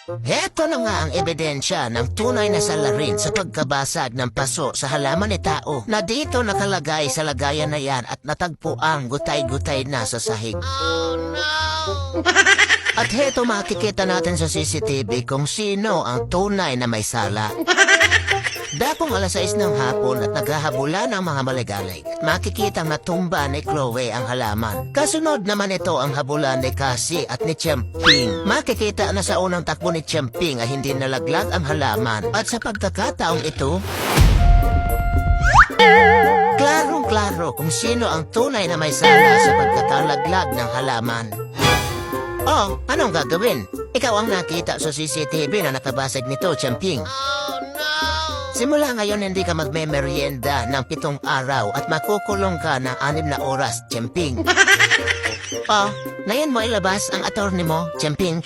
Heto na nga ang ebidensya ng tunay na salarin sa pagkabasag ng paso sa halaman ni tao na dito nakalagay sa lagayan na yan at natagpuang gutay-gutay na sa sahig. At heto makikita natin sa CCTV kung sino ang tunay na may sala. Dapong alas 6 ng hapon at naghahabulan ang mga maligalay. Makikita natumba ni Chloe ang halaman. Kasunod naman ito ang habulan ni Cassie at ni Champing. Makikita na sa unang takbo ni Champing ay hindi nalaglag ang halaman. At sa pagkakataong ito, klarong-klaro kung sino ang tunay na may sala sa pagkakalaglag ng halaman. Oh, anong gagawin? Ikaw ang nakita sa CCTV na nakabasag nito, Champing. Simula ngayon hindi ka magme-merienda ng 7 araw at makukulong ka ng 6 na oras, Champing. Oh, ngayon mo ilabas ang attorney mo, Champing.